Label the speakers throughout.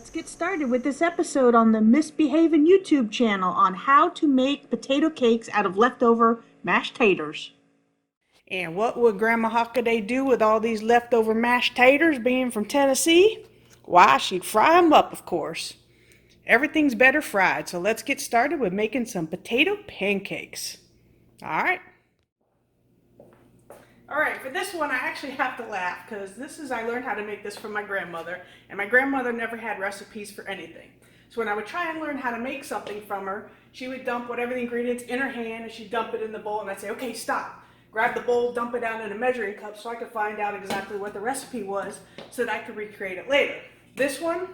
Speaker 1: Let's get started with this episode on the Misbehaving YouTube channel on how to make potato cakes out of leftover mashed taters. And what would Grandma Hockaday do with all these leftover mashed taters, being from Tennessee? Why, she'd fry them up, of course. Everything's better fried, so let's get started with making some potato pancakes. Alright, for this one I actually have to laugh because I learned how to make this from my grandmother, and my grandmother never had recipes for anything. So when I would try and learn how to make something from her, she would dump whatever the ingredients in her hand and she'd dump it in the bowl, and I'd say, okay, stop. Grab the bowl, dump it down in a measuring cup so I could find out exactly what the recipe was so that I could recreate it later. This one,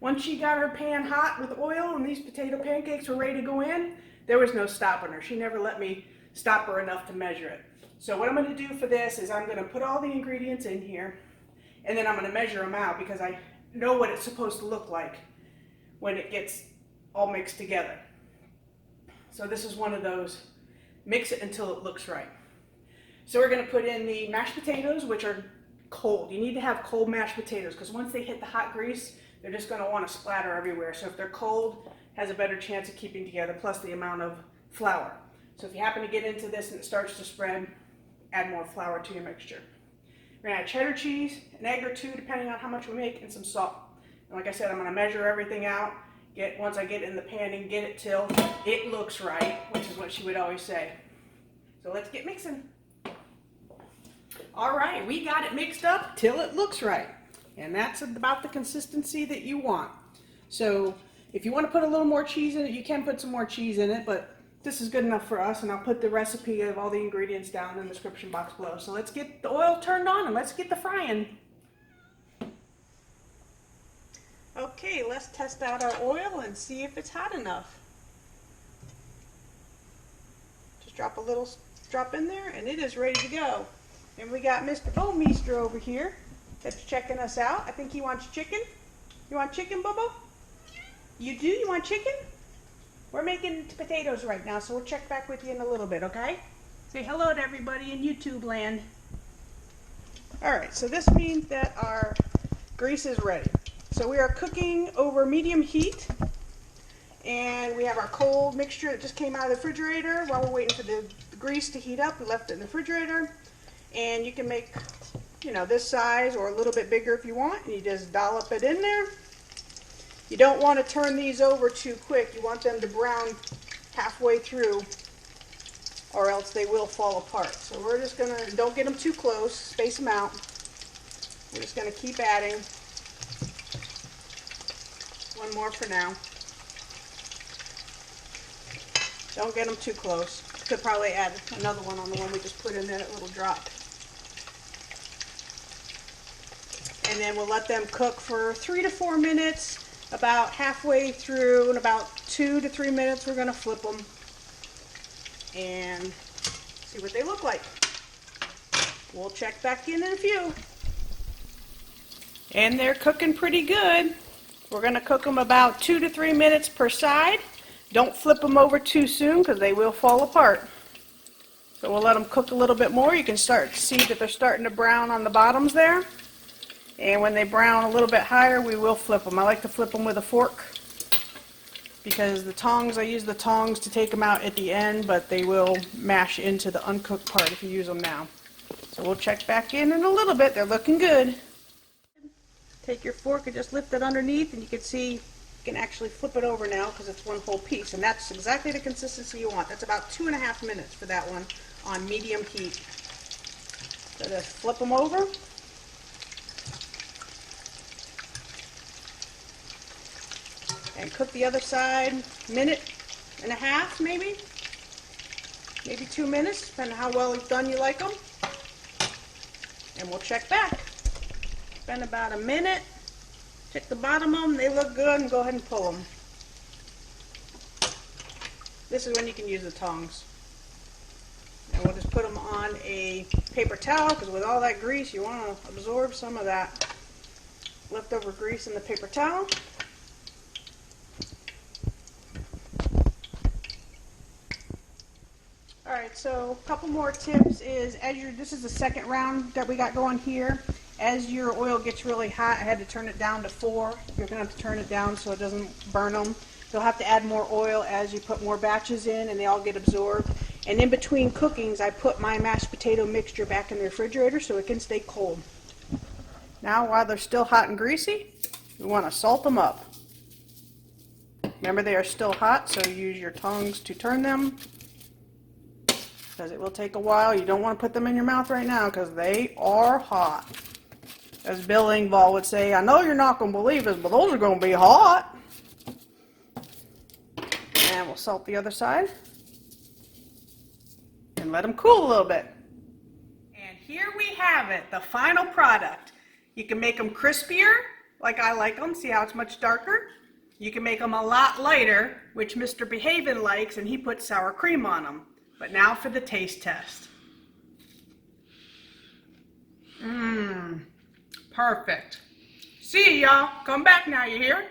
Speaker 1: once she got her pan hot with oil and these potato pancakes were ready to go in, there was no stopping her. She never let me stop her enough to measure it. So what I'm going to do for this is I'm going to put all the ingredients in here, and then I'm going to measure them out because I know what it's supposed to look like when it gets all mixed together. So this is one of those, mix it until it looks right. So we're going to put in the mashed potatoes, which are cold. You need to have cold mashed potatoes because once they hit the hot grease, they're just going to want to splatter everywhere. So if they're cold, it has a better chance of keeping together, plus the amount of flour. So if you happen to get into this and it starts to spread, add more flour to your mixture. We're going to add cheddar cheese, an egg or two, depending on how much we make, and some salt. And like I said, I'm going to measure everything out. Once I get it in the pan and get it till it looks right, which is what she would always say. So let's get mixing. All right, we got it mixed up till it looks right. And that's about the consistency that you want. So if you want to put a little more cheese in it, you can put some more cheese in it, but this is good enough for us, and I'll put the recipe of all the ingredients down in the description box below. So let's get the oil turned on and let's get the frying. Okay, let's test out our oil and see if it's hot enough. Just drop a little drop in there and it is ready to go. And we got Mr. Bowmeister over here that's checking us out. I think he wants chicken. You want chicken, Bubba? You do? You want chicken? We're making potatoes right now, so we'll check back with you in a little bit, okay? Say hello to everybody in YouTube land. Alright, so this means that our grease is ready. So we are cooking over medium heat, and we have our cold mixture that just came out of the refrigerator. While we're waiting for the grease to heat up, we left it in the refrigerator. And you can make, this size or a little bit bigger if you want, and you just dollop it in there. You don't want to turn these over too quick. You want them to brown halfway through, or else they will fall apart. So we're just going to, don't get them too close, space them out. We're just going to keep adding. One more for now. Don't get them too close. Could probably add another one on the one we just put in there, that little drop. And then we'll let them cook for 3 to 4 minutes. About halfway through, in about 2 to 3 minutes, we're going to flip them and see what they look like. We'll check back in a few. And they're cooking pretty good. We're going to cook them about 2 to 3 minutes per side. Don't flip them over too soon because they will fall apart. So we'll let them cook a little bit more. You can start to see that they're starting to brown on the bottoms there. And when they brown a little bit higher, we will flip them. I like to flip them with a fork because the tongs, I use the tongs to take them out at the end, but they will mash into the uncooked part if you use them now. So we'll check back in a little bit. They're looking good. Take your fork and just lift it underneath, and you can see you can actually flip it over now because it's one whole piece, and that's exactly the consistency you want. That's about 2.5 minutes for that one on medium heat. So just flip them over. And cook the other side 1.5 minutes, maybe 2 minutes, depending on how well done you like them. And we'll check back. Spend about 1 minute, check the bottom of them, they look good, and go ahead and pull them. This is when you can use the tongs. And we'll just put them on a paper towel, because with all that grease, you want to absorb some of that leftover grease in the paper towel. Alright, so a couple more tips is, this is the second round that we got going here. As your oil gets really hot, I had to turn it down to 4. You're going to have to turn it down so it doesn't burn them. You'll have to add more oil as you put more batches in and they all get absorbed. And in between cookings, I put my mashed potato mixture back in the refrigerator so it can stay cold. Now, while they're still hot and greasy, we want to salt them up. Remember, they are still hot, so use your tongs to turn them, because it will take a while. You don't want to put them in your mouth right now because they are hot. As Bill Engvall would say, I know you're not going to believe this, but those are going to be hot. And we'll salt the other side and let them cool a little bit. And here we have it, the final product. You can make them crispier, like I like them. See how it's much darker? You can make them a lot lighter, which Mr. Behaven likes, and he puts sour cream on them. But now for the taste test. Perfect. See you, y'all. Come back now, you hear?